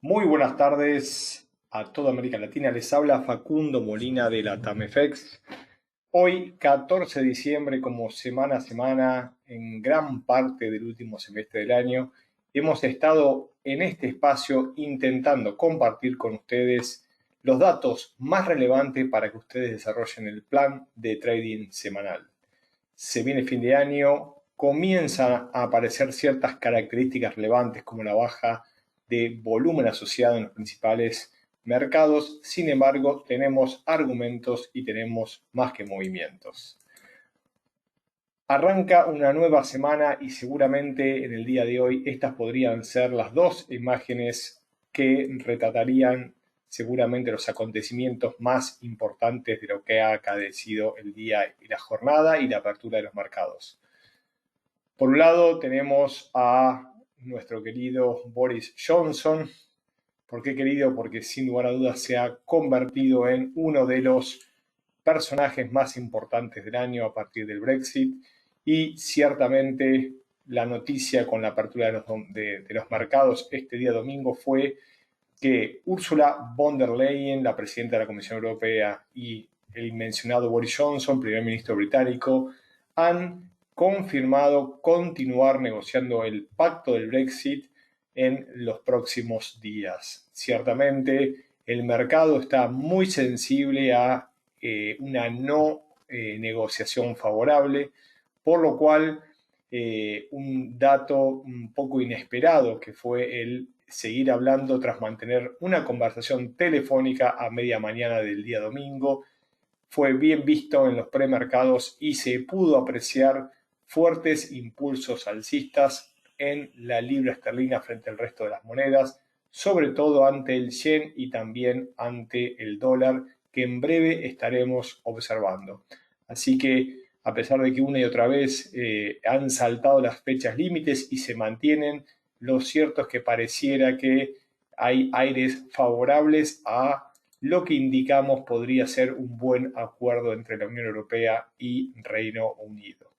Muy buenas tardes a toda América Latina. Les habla Facundo Molina de la TAMEFEX. Hoy, 14 de diciembre, como semana a semana, en gran parte del último semestre del año, hemos estado en este espacio intentando compartir con ustedes los datos más relevantes para que ustedes desarrollen el plan de trading semanal. Se viene fin de año, comienzan a aparecer ciertas características relevantes como la baja de volumen asociado en los principales mercados. Sin embargo, tenemos argumentos y tenemos más que movimientos. Arranca una nueva semana y seguramente en el día de hoy estas podrían ser las dos imágenes que retratarían seguramente los acontecimientos más importantes de lo que ha acaecido el día y la jornada y la apertura de los mercados. Por un lado tenemos a nuestro querido Boris Johnson. ¿Por qué querido? Porque sin lugar a dudas se ha convertido en uno de los personajes más importantes del año a partir del Brexit y ciertamente la noticia con la apertura de los mercados este día domingo fue que Ursula von der Leyen, la presidenta de la Comisión Europea, y el mencionado Boris Johnson, primer ministro británico, han confirmado continuar negociando el pacto del Brexit en los próximos días. Ciertamente, el mercado está muy sensible a una no negociación favorable, por lo cual un dato un poco inesperado que fue el seguir hablando tras mantener una conversación telefónica a media mañana del día domingo fue bien visto en los premercados y se pudo apreciar fuertes impulsos alcistas en la libra esterlina frente al resto de las monedas, sobre todo ante el yen y también ante el dólar, que en breve estaremos observando. Así que a pesar de que una y otra vez han saltado las fechas límites y se mantienen, lo cierto es que pareciera que hay aires favorables a lo que indicamos podría ser un buen acuerdo entre la Unión Europea y Reino Unido.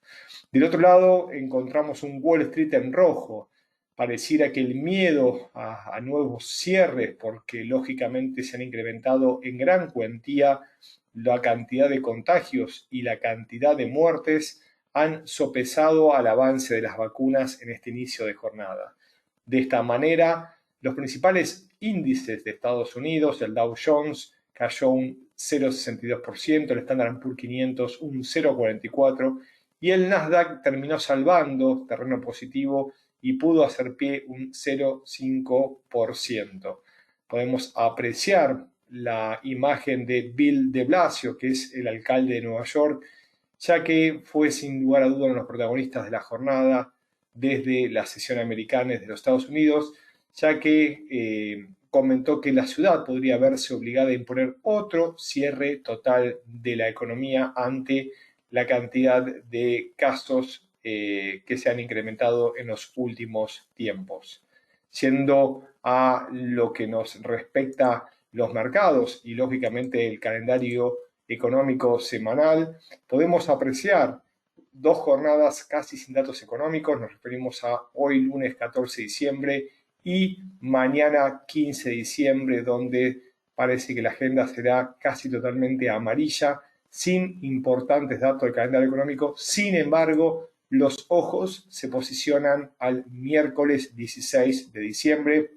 Del otro lado, encontramos un Wall Street en rojo. Pareciera que el miedo a nuevos cierres, porque lógicamente se han incrementado en gran cuantía la cantidad de contagios y la cantidad de muertes, han sopesado al avance de las vacunas en este inicio de jornada. De esta manera, los principales índices de Estados Unidos, el Dow Jones cayó un 0,62%, el Standard & Poor's 500 un 0,44% y el Nasdaq terminó salvando terreno positivo y pudo hacer pie un 0,5%. Podemos apreciar la imagen de Bill de Blasio, que es el alcalde de Nueva York, ya que fue sin lugar a dudas uno de los protagonistas de la jornada desde la sesión americana de los Estados Unidos, ya que comentó que la ciudad podría verse obligada a imponer otro cierre total de la economía ante la cantidad de casos que se han incrementado en los últimos tiempos. Siendo a lo que nos respecta los mercados y lógicamente el calendario económico semanal, podemos apreciar dos jornadas casi sin datos económicos. Nos referimos a hoy lunes 14 de diciembre y mañana 15 de diciembre, donde parece que la agenda será casi totalmente amarilla, sin importantes datos del calendario económico. Sin embargo, los ojos se posicionan al miércoles 16 de diciembre,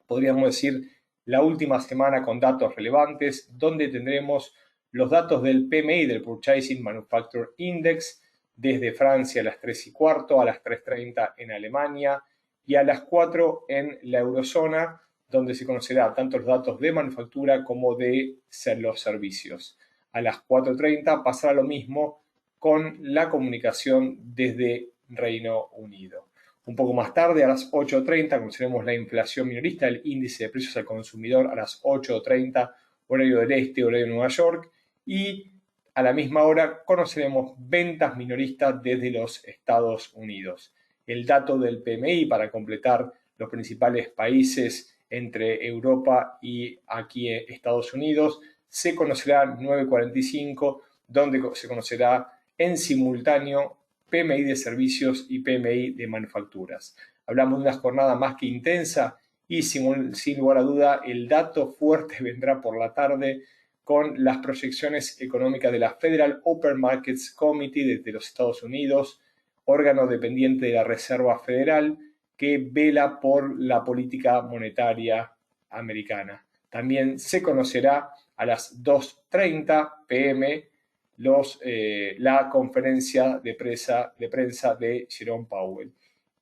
podríamos decir la última semana con datos relevantes, donde tendremos los datos del PMI, del Purchasing Manufacturing Index, desde Francia a las 3:15, a las 3:30 en Alemania y a las 4 en la eurozona, donde se conocerá tanto los datos de manufactura como de los servicios. A las 4:30 pasará lo mismo con la comunicación desde Reino Unido. Un poco más tarde, a las 8:30, conoceremos la inflación minorista, el índice de precios al consumidor a las 8:30, horario del este, horario de Nueva York, y a la misma hora conoceremos ventas minoristas desde los Estados Unidos. El dato del PMI para completar los principales países entre Europa y aquí Estados Unidos se conocerá 9:45, donde se conocerá en simultáneo PMI de servicios y PMI de manufacturas. Hablamos de una jornada más que intensa y sin lugar a duda el dato fuerte vendrá por la tarde con las proyecciones económicas de la Federal Open Markets Committee de los Estados Unidos, órgano dependiente de la Reserva Federal que vela por la política monetaria americana. También se conocerá a las 2:30 p.m. La conferencia de prensa de Jerome Powell.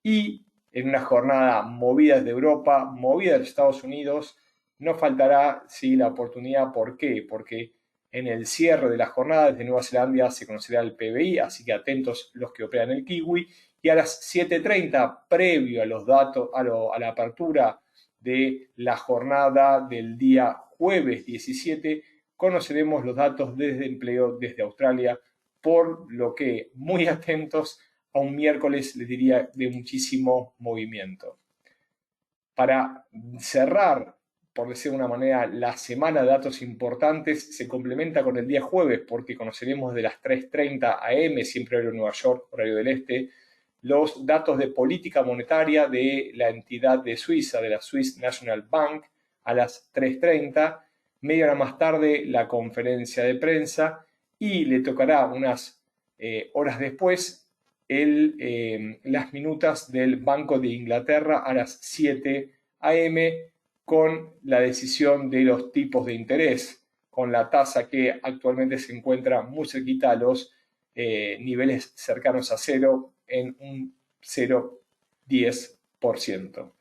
Y en una jornada movida desde Europa, movida de los Estados Unidos, no faltará la oportunidad. ¿Por qué? Porque en el cierre de la jornada desde Nueva Zelanda se conocerá el PBI, así que atentos los que operan el kiwi. Y a las 7:30, previo a los datos, a la apertura de la jornada del día jueves 17, conoceremos los datos de empleo desde Australia, por lo que muy atentos a un miércoles, les diría, de muchísimo movimiento. Para cerrar, por decir de una manera, la semana de datos importantes se complementa con el día jueves, porque conoceremos de las 3:30 am, siempre horario de Nueva York, horario del este, los datos de política monetaria de la entidad de Suiza, de la Swiss National Bank, a las 3:30, media hora más tarde la conferencia de prensa, y le tocará unas horas después las minutas del Banco de Inglaterra a las 7 am, con la decisión de los tipos de interés, con la tasa que actualmente se encuentra muy cerquita a los niveles cercanos a cero, en un 0,10%.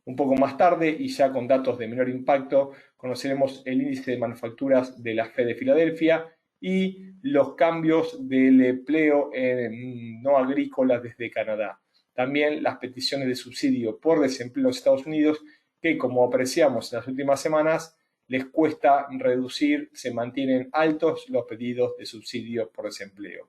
Un poco más tarde, y ya con datos de menor impacto, conoceremos el índice de manufacturas de la Fed de Filadelfia y los cambios del empleo no agrícola desde Canadá. También las peticiones de subsidio por desempleo en los Estados Unidos, que como apreciamos en las últimas semanas, les cuesta reducir, se mantienen altos los pedidos de subsidio por desempleo.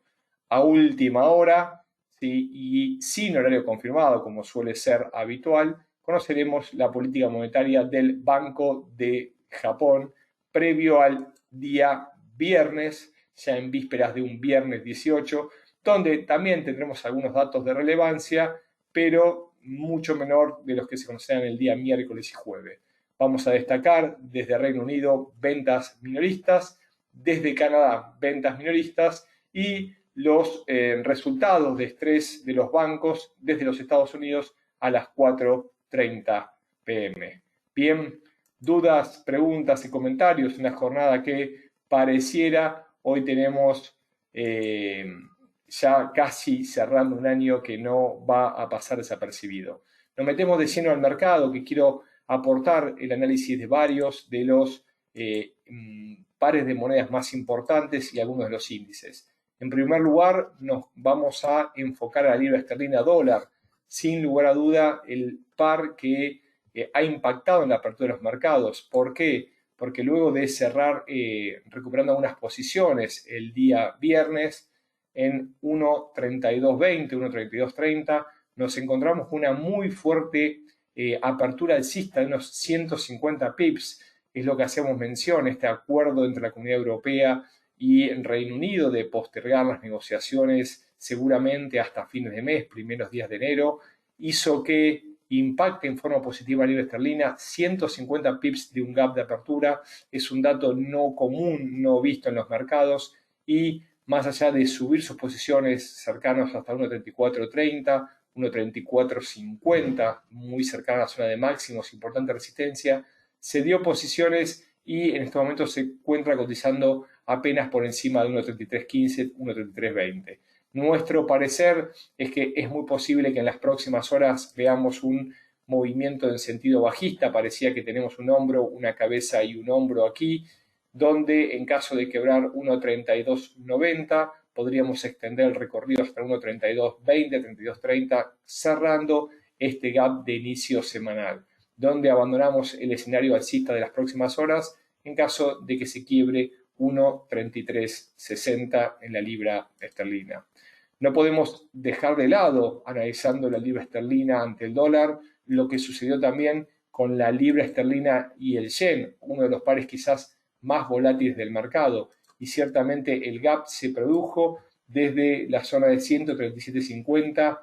A última hora, y sin horario confirmado, como suele ser habitual, conoceremos la política monetaria del Banco de Japón previo al día viernes, ya en vísperas de un viernes 18, donde también tendremos algunos datos de relevancia, pero mucho menor de los que se conocerán el día miércoles y jueves. Vamos a destacar desde Reino Unido ventas minoristas, desde Canadá ventas minoristas, y los resultados de estrés de los bancos desde los Estados Unidos a las 4:30 p.m. Bien, dudas, preguntas y comentarios, una jornada que pareciera, hoy tenemos ya casi cerrando un año que no va a pasar desapercibido. Nos metemos de lleno al mercado, que quiero aportar el análisis de varios de los pares de monedas más importantes y algunos de los índices. En primer lugar, nos vamos a enfocar a la libra esterlina dólar. Sin lugar a duda, el par que ha impactado en la apertura de los mercados. ¿Por qué? Porque luego de cerrar recuperando algunas posiciones el día viernes en 1.3220, 1.3230, nos encontramos con una muy fuerte apertura alcista de unos 150 pips. Es lo que hacemos mención, este acuerdo entre la Comunidad Europea y en Reino Unido de postergar las negociaciones seguramente hasta fines de mes, primeros días de enero, hizo que impacte en forma positiva la libra esterlina. 150 pips de un gap de apertura es un dato no común, no visto en los mercados, y más allá de subir sus posiciones cercanos hasta 1.3430, 1.3450, muy cercana a la zona de máximos, importante resistencia, se dio posiciones y en este momento se encuentra cotizando apenas por encima de 1.3315, 1.3320. Nuestro parecer es que es muy posible que en las próximas horas veamos un movimiento en sentido bajista. Parecía que tenemos un hombro, una cabeza y un hombro aquí, donde en caso de quebrar 1.3290 podríamos extender el recorrido hasta 1.3220, 3230, cerrando este gap de inicio semanal, donde abandonamos el escenario alcista de las próximas horas en caso de que se quiebre 1.3360 en la libra esterlina. No podemos dejar de lado, analizando la libra esterlina ante el dólar, lo que sucedió también con la libra esterlina y el yen, uno de los pares quizás más volátiles del mercado, y ciertamente el gap se produjo desde la zona de 137.50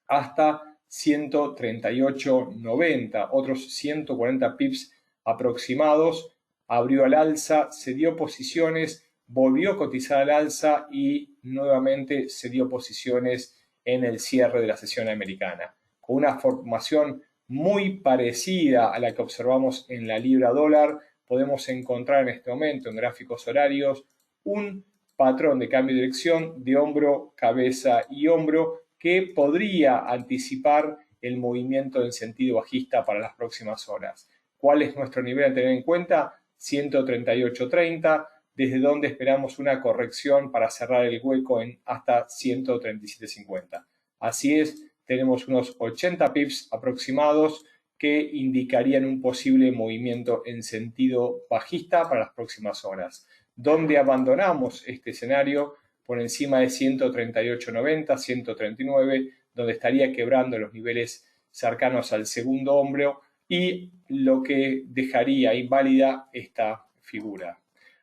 hasta 138.90, otros 140 pips aproximados, abrió al alza, se dio posiciones, volvió a cotizar al alza y nuevamente se dio posiciones en el cierre de la sesión americana, con una formación muy parecida a la que observamos en la libra dólar. Podemos encontrar en este momento en gráficos horarios un patrón de cambio de dirección de hombro, cabeza y hombro que podría anticipar el movimiento en sentido bajista para las próximas horas. ¿Cuál es nuestro nivel a tener en cuenta? 138.30, desde donde esperamos una corrección para cerrar el hueco en hasta 137.50. Así es, tenemos unos 80 pips aproximados que indicarían un posible movimiento en sentido bajista para las próximas horas. ¿Dónde abandonamos este escenario? Por encima de 138.90, 139, donde estaría quebrando los niveles cercanos al segundo hombro y lo que dejaría inválida esta figura.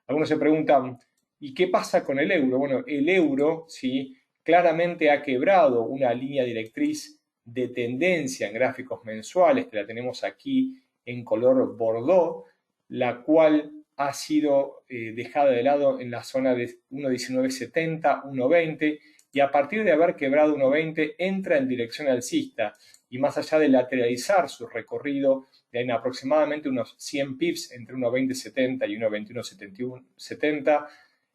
Algunos se preguntan, ¿y qué pasa con el euro? Bueno, el euro, ¿sí?, claramente ha quebrado una línea directriz de tendencia en gráficos mensuales, que la tenemos aquí en color bordeaux, la cual ha sido dejada de lado en la zona de 1.1970, 1.20, y a partir de haber quebrado 1.20 entra en dirección alcista, y más allá de lateralizar su recorrido en aproximadamente unos 100 pips entre 1.2070 y 1.2170,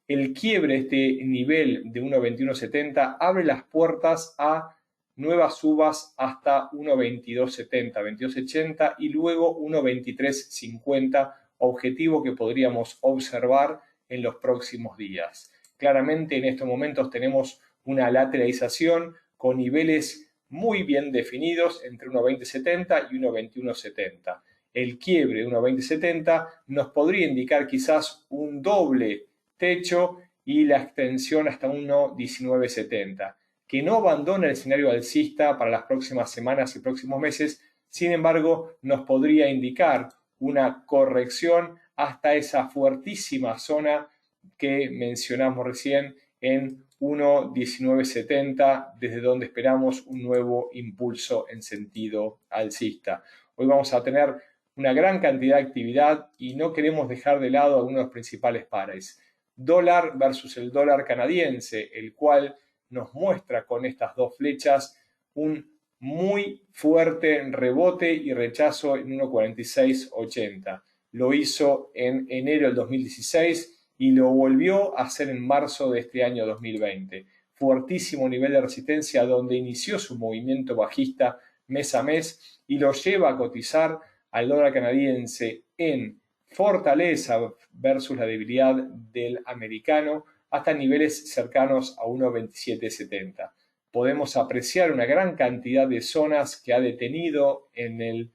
el quiebre de este nivel de 1.2170 abre las puertas a nuevas subas hasta 1.2270, 22.80 y luego 1.2350, objetivo que podríamos observar en los próximos días. Claramente en estos momentos tenemos una lateralización con niveles muy bien definidos entre 1.2070 y 1.2170. El quiebre de 1.2070 nos podría indicar quizás un doble techo y la extensión hasta 1.1970, que no abandona el escenario alcista para las próximas semanas y próximos meses. Sin embargo, nos podría indicar una corrección hasta esa fuertísima zona que mencionamos recién en 1.1970, desde donde esperamos un nuevo impulso en sentido alcista. Hoy vamos a tener una gran cantidad de actividad y no queremos dejar de lado algunos de los principales pares. Dólar versus el dólar canadiense, el cual nos muestra con estas dos flechas un muy fuerte rebote y rechazo en 1.4680. Lo hizo en enero del 2016 y lo volvió a hacer en marzo de este año 2020. Fuertísimo nivel de resistencia donde inició su movimiento bajista mes a mes y lo lleva a cotizar al dólar canadiense en fortaleza versus la debilidad del americano hasta niveles cercanos a 1.2770. Podemos apreciar una gran cantidad de zonas que ha detenido en el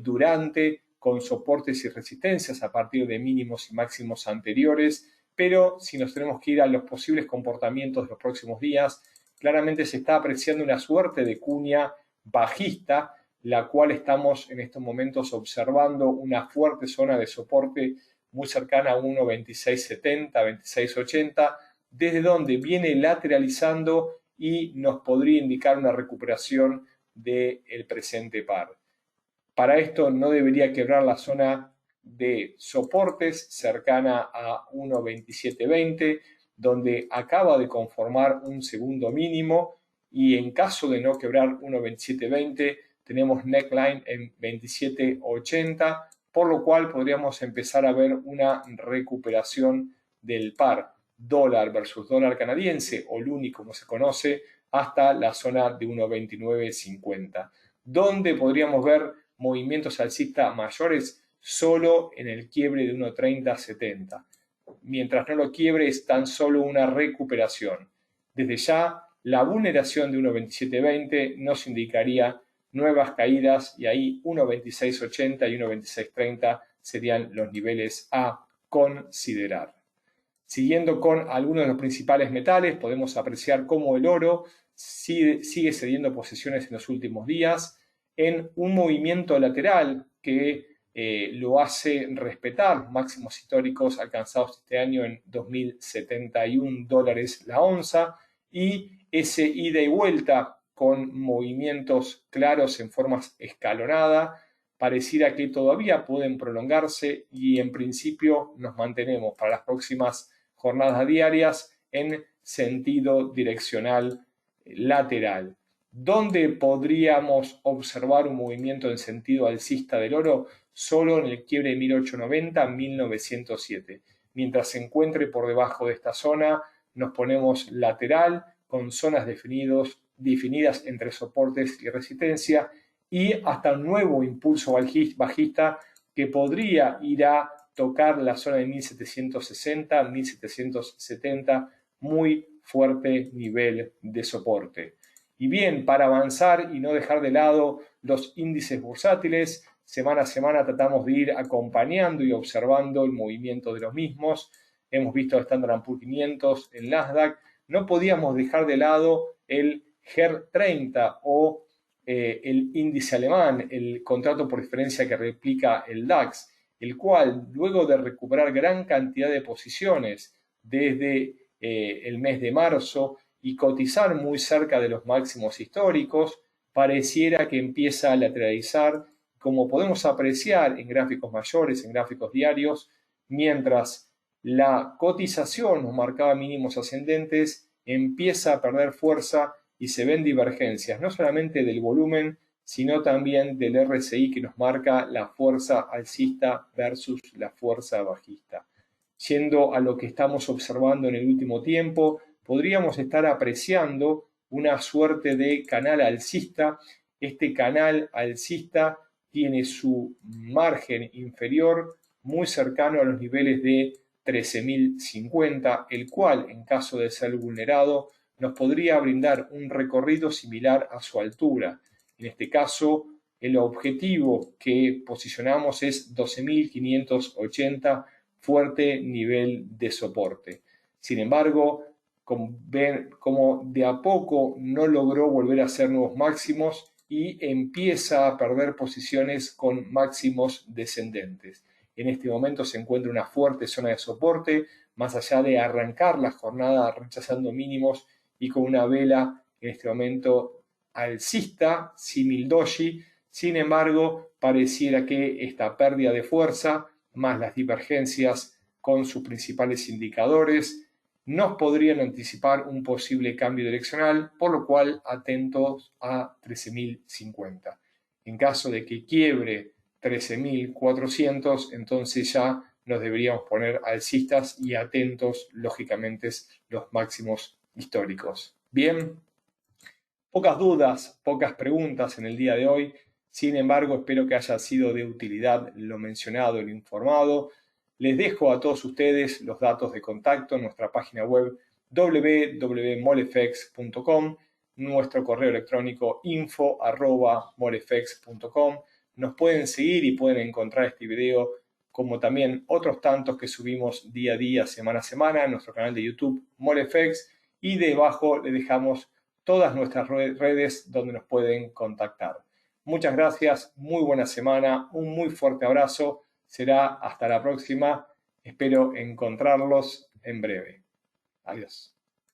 durante con soportes y resistencias a partir de mínimos y máximos anteriores, pero si nos tenemos que ir a los posibles comportamientos de los próximos días, claramente se está apreciando una suerte de cuña bajista, la cual estamos en estos momentos observando una fuerte zona de soporte muy cercana a 1.2670, 2680, desde donde viene lateralizando y nos podría indicar una recuperación del presente par. Para esto no debería quebrar la zona de soportes cercana a 1.2720, donde acaba de conformar un segundo mínimo, y en caso de no quebrar 1.2720 tenemos neckline en 27.80, por lo cual podríamos empezar a ver una recuperación del par dólar versus dólar canadiense, o LUNI como se conoce, hasta la zona de 1.2950, donde podríamos ver movimientos alcistas mayores solo en el quiebre de 1.3070. Mientras no lo quiebre es tan solo una recuperación. Desde ya, la vulneración de 1.2720 nos indicaría nuevas caídas y ahí 1.2680 y 1.2630 serían los niveles a considerar. Siguiendo con algunos de los principales metales, podemos apreciar cómo el oro sigue cediendo posiciones en los últimos días en un movimiento lateral que lo hace respetar máximos históricos alcanzados este año en $2.071 la onza, y ese ida y vuelta con movimientos claros en forma escalonada. Pareciera que todavía pueden prolongarse y en principio nos mantenemos para las próximas jornadas diarias en sentido direccional lateral. ¿Dónde podríamos observar un movimiento en sentido alcista del oro? Solo en el quiebre de 1890-1907. Mientras se encuentre por debajo de esta zona, nos ponemos lateral con zonas definidas entre soportes y resistencia y hasta un nuevo impulso bajista que podría ir a tocar la zona de 1760, 1770, muy fuerte nivel de soporte. Y bien, para avanzar y no dejar de lado los índices bursátiles, semana a semana tratamos de ir acompañando y observando el movimiento de los mismos. Hemos visto el Standard & Poor's 500, el Nasdaq. No podíamos dejar de lado el GER 30 o el índice alemán, el contrato por diferencia que replica el DAX, el cual, luego de recuperar gran cantidad de posiciones desde el mes de marzo y cotizar muy cerca de los máximos históricos, pareciera que empieza a lateralizar, como podemos apreciar en gráficos mayores, en gráficos diarios, mientras la cotización nos marcaba mínimos ascendentes, empieza a perder fuerza y se ven divergencias, no solamente del volumen, sino también del RSI que nos marca la fuerza alcista versus la fuerza bajista. Yendo a lo que estamos observando en el último tiempo, podríamos estar apreciando una suerte de canal alcista. Este canal alcista tiene su margen inferior muy cercano a los niveles de 13.050, el cual, en caso de ser vulnerado, nos podría brindar un recorrido similar a su altura. En este caso, el objetivo que posicionamos es 12.580, fuerte nivel de soporte. Sin embargo, ven como de a poco no logró volver a hacer nuevos máximos y empieza a perder posiciones con máximos descendentes. En este momento se encuentra una fuerte zona de soporte, más allá de arrancar la jornada rechazando mínimos y con una vela en este momento alcista, símil doji. Sin embargo, pareciera que esta pérdida de fuerza, más las divergencias con sus principales indicadores, nos podrían anticipar un posible cambio direccional, por lo cual atentos a 13.050. En caso de que quiebre 13.400, entonces ya nos deberíamos poner alcistas y atentos, lógicamente, los máximos históricos. Bien, pocas dudas, pocas preguntas en el día de hoy. Sin embargo, espero que haya sido de utilidad lo mencionado y lo informado. Les dejo a todos ustedes los datos de contacto en nuestra página web www.molefex.com, nuestro correo electrónico info@molefex.com. Nos pueden seguir y pueden encontrar este video como también otros tantos que subimos día a día, semana a semana en nuestro canal de YouTube Molefex, y debajo les dejamos todas nuestras redes donde nos pueden contactar. Muchas gracias, muy buena semana, un muy fuerte abrazo, será hasta la próxima, espero encontrarlos en breve. Adiós.